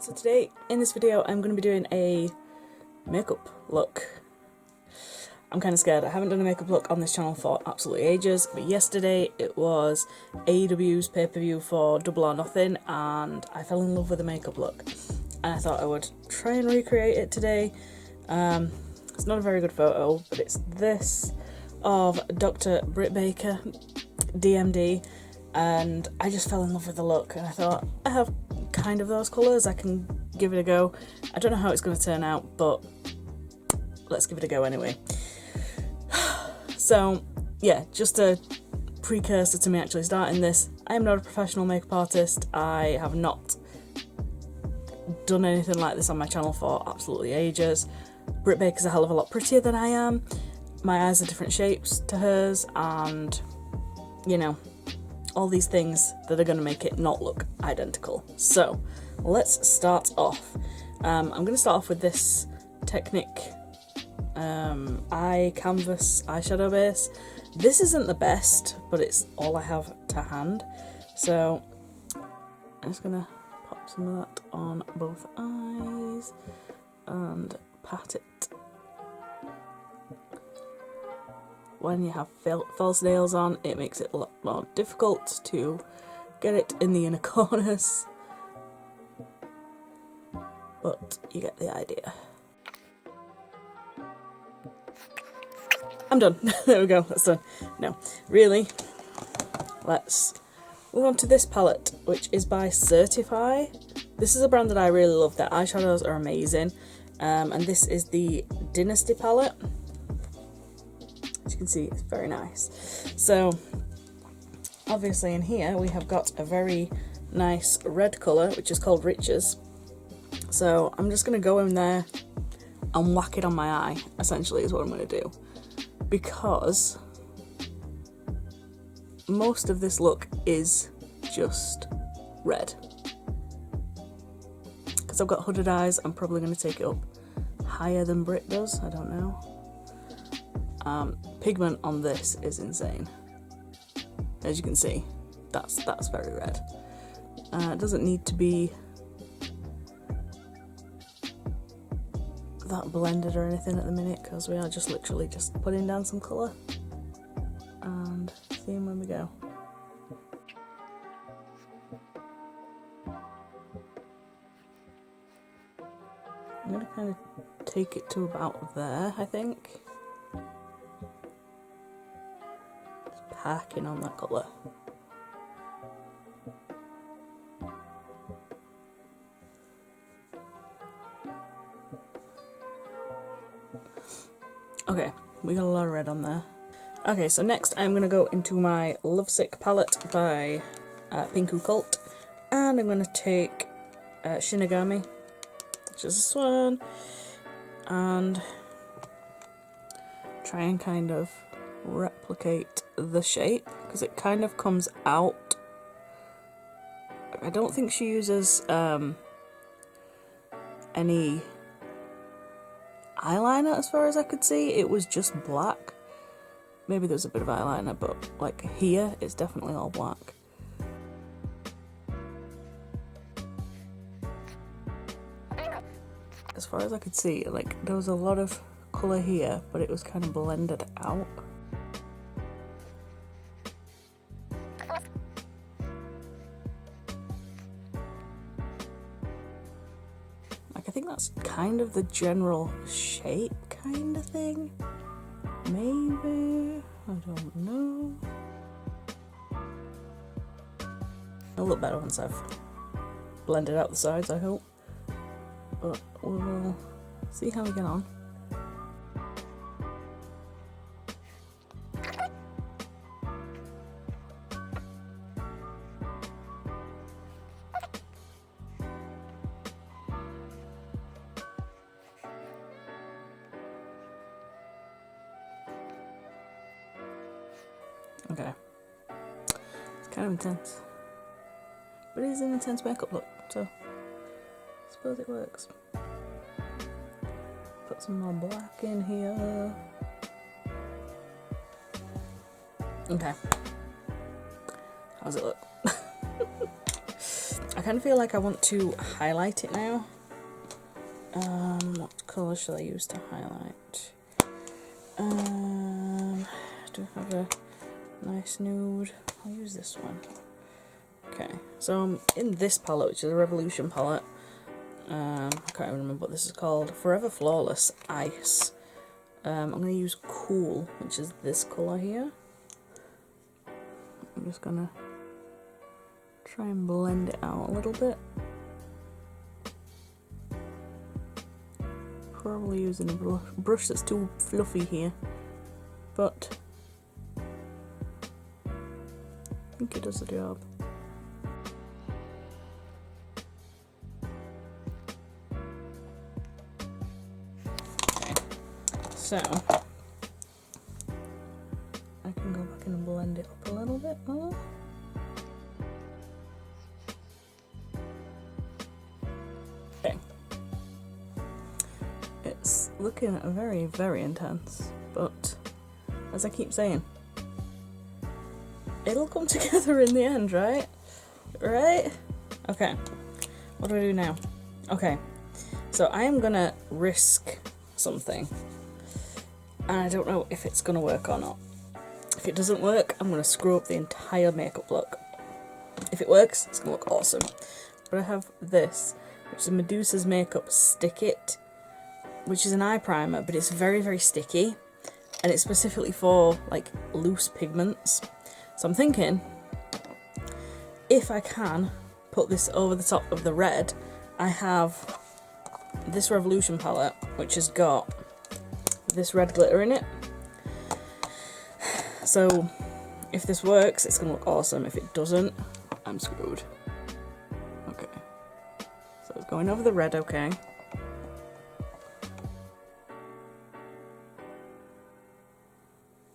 So today, in this video, I'm going to be doing a makeup look. I'm kind of scared. I haven't done a makeup look on this channel for absolutely ages, but yesterday it was AEW's pay-per-view for Double or Nothing, and I fell in love with the makeup look. And I thought I would try and recreate it today. It's not a very good photo, but it's this of Dr. Britt Baker, D.M.D, and I just fell in love with the look, and I thought, I have kind of those colours, I can give it a go. I don't know how it's going to turn out, but let's give it a go anyway. So yeah, just a precursor to me actually starting this. I am not a professional makeup artist. I have not done anything like this on my channel for absolutely ages. Britt Baker's a hell of a lot prettier than I am. My eyes are different shapes to hers, and you know, all these things that are going to make it not look identical. So let's start off. I'm going to start off with this Technic eye canvas eyeshadow base. This isn't the best, but it's all I have to hand. So I'm just going to pop some of that on both eyes and pat it. When you have false nails on, it makes it a lot more difficult to get it in the inner corners, but you get the idea. I'm done. There we go, that's done. No, really, let's move on to this palette, which is by Certify. This is a brand that I really love. Their eyeshadows are amazing, and this is the Dynasty Palette. As you can see, it's very nice. So obviously in here we have got a very nice red colour, which is called Riches. So I'm just going to go in there and whack it on my eye, essentially is what I'm going to do. Because most of this look is just red. Because I've got hooded eyes, I'm probably going to take it up higher than Britt does, I don't know. Pigment on this is insane. As you can see, that's very red. It doesn't need to be that blended or anything at the minute, because we are just literally just putting down some colour and seeing where we go. I'm going to kind of take it to about there, I think. Packing on that colour. Okay, we got a lot of red on there. Okay, so next I'm going to go into my Lovesick palette by Pinku Cult, and I'm going to take Shinigami, which is this one, and try and kind of replicate the shape, because it kind of comes out. I don't think she uses any eyeliner as far as I could see. It was just black. Maybe there's a bit of eyeliner, but like here it's definitely all black. As far as I could see, like there was a lot of colour here, but it was kind of blended out. I think that's kind of the general shape kind of thing. Maybe, I don't know. It'll look better once I've blended out the sides, I hope. But we'll see how we get on. Okay, it's kind of intense, but it is an intense makeup look, so I suppose it works. Put some more black in here. Okay, how does it look? I kind of feel like I want to highlight it now. What colour should I use to highlight? Do I have a nice nude? I'll use this one. Okay, so I'm in this palette, which is a Revolution palette. I can't even remember what this is called. Forever Flawless Ice. I'm going to use Cool, which is this colour here. I'm just going to try and blend it out a little bit. Probably using a brush that's too fluffy here, but I think it does the job. Okay, so I can go back and blend it up a little bit more. Okay. It's looking very, very intense, but as I keep saying, it'll come together in the end, right? Right? Okay, what do I do now? Okay, so I am gonna risk something, and I don't know if it's gonna work or not. If it doesn't work, I'm gonna screw up the entire makeup look. If it works, it's gonna look awesome. But I have this, which is Medusa's Makeup Stick It, which is an eye primer, but it's very, very sticky, and it's specifically for like loose pigments. So I'm thinking, if I can put this over the top of the red, I have this Revolution palette, which has got this red glitter in it. So if this works, it's gonna look awesome. If it doesn't, I'm screwed. Okay, so it's going over the red, okay.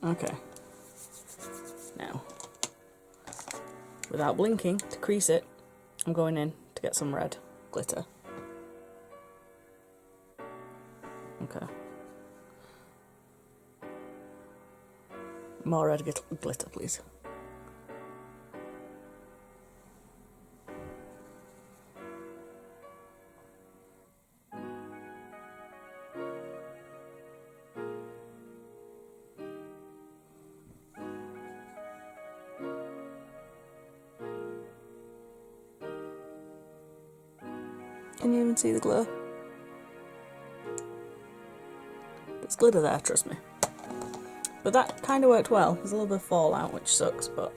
Okay, now, without blinking, to crease it, I'm going in to get some red glitter. Okay. More red glitter, please. Can you even see the glow? There's glitter there, trust me. But that kind of worked well. There's a little bit of fallout, which sucks, but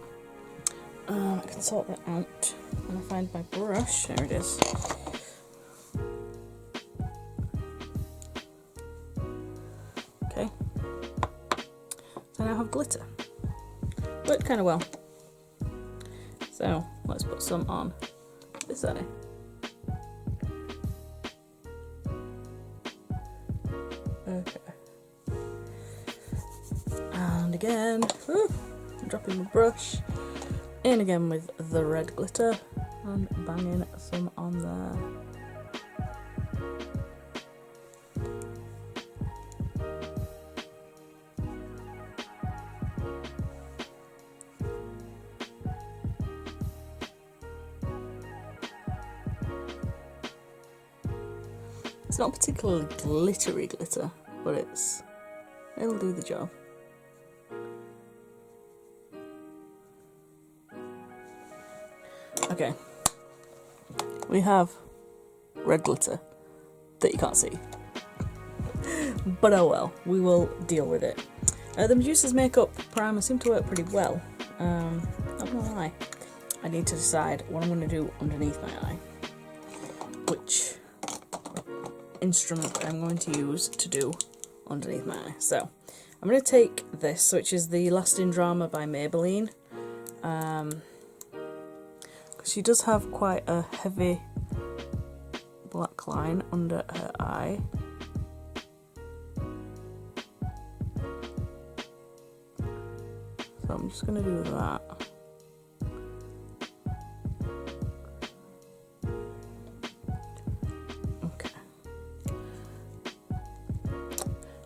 I can sort that out when I find my brush. There it is. Okay. So now I have glitter. Worked kind of well. So let's put some on this eye. Okay. And again, I'm dropping my brush in again with the red glitter and banging some on there. It's not particularly glittery glitter, but it'll do the job. Okay, we have red glitter that you can't see, but oh well, we will deal with it. The Medusa's Makeup Primer seemed to work pretty well. Not gonna lie, I need to decide what I'm going to do underneath my eye, which instrument I'm going to use to do underneath my eye. So I'm going to take this, which is the Lasting Drama by Maybelline. She does have quite a heavy black line under her eye. So I'm just going to do that. Okay.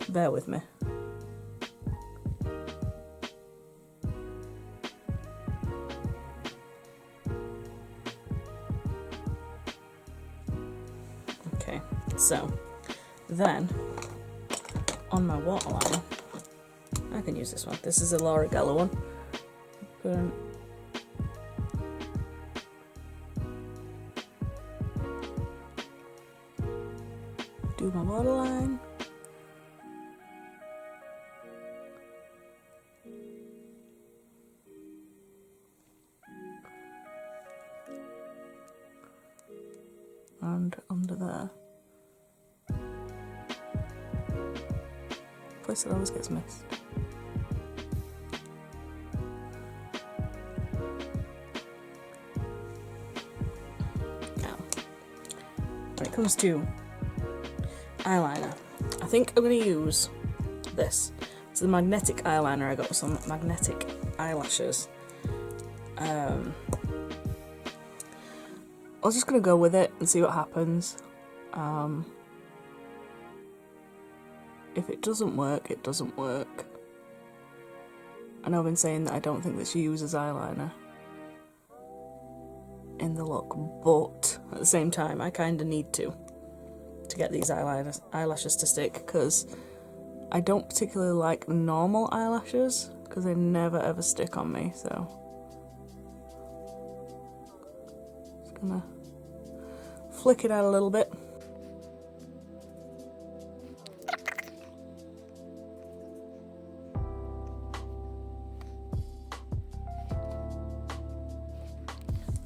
Bear with me. So then on my waterline, I can use this one. This is a Laura Geller one. Do my waterline. And under there. Place that always gets missed. Now, when it comes to eyeliner, I think I'm going to use this. It's the magnetic eyeliner. I got some magnetic eyelashes. I was just going to go with it and see what happens. If it doesn't work, it doesn't work. I know I've been saying that I don't think that she uses eyeliner in the look, but at the same time I kind of need to get these eyelashes to stick, because I don't particularly like normal eyelashes because they never ever stick on me, so just gonna flick it out a little bit.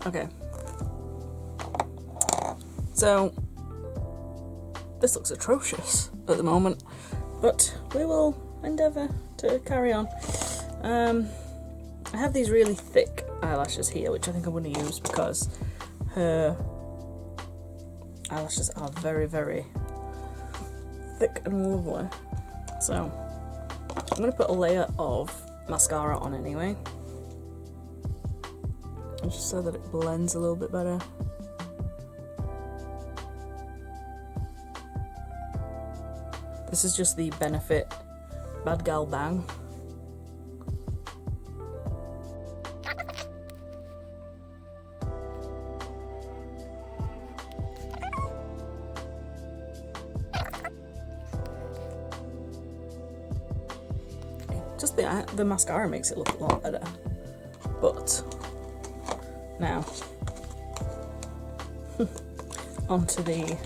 Okay, so this looks atrocious at the moment, but we will endeavour to carry on. I have these really thick eyelashes here, which I think I'm going to use because her eyelashes are very, very thick and lovely. So I'm going to put a layer of mascara on anyway, just so that it blends a little bit better. This is just the Benefit Bad Gal Bang. Just the mascara makes it look a lot better. But now onto the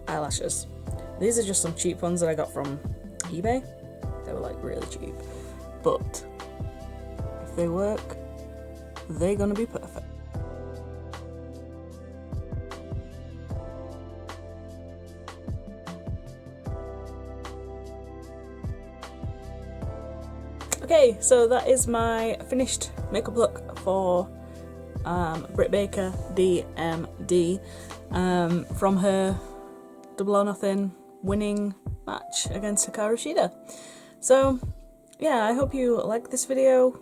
eyelashes. These are just some cheap ones that I got from eBay. They were like really cheap, but if they work, they're gonna be perfect. Okay, so that is my finished makeup look for Britt Baker, D.M.D, from her Double or Nothing winning match against Hikaru Shida. So yeah, I hope you like this video.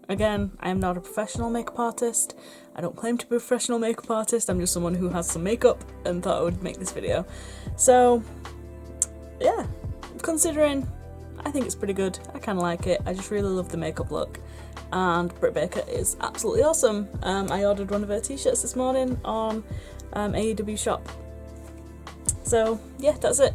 Again, I am not a professional makeup artist. I don't claim to be a professional makeup artist. I'm just someone who has some makeup and thought I would make this video. So yeah, considering, I think it's pretty good. I kind of like it. I just really love the makeup look, and Britt Baker is absolutely awesome. I ordered one of her t-shirts this morning on AEW shop. So yeah, that's it.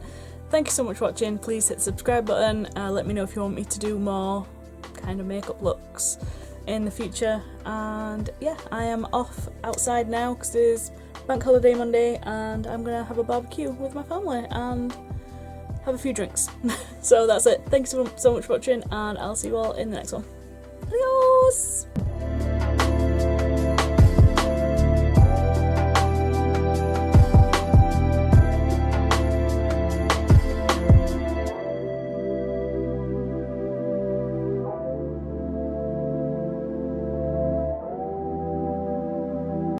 Thank you so much for watching. Please hit the subscribe button. Let me know if you want me to do more kind of makeup looks in the future. And yeah, I am off outside now because it is Bank Holiday Monday, and I'm gonna have a barbecue with my family and have a few drinks. So that's it. Thanks so much for watching, and I'll see you all in the next one. Adios!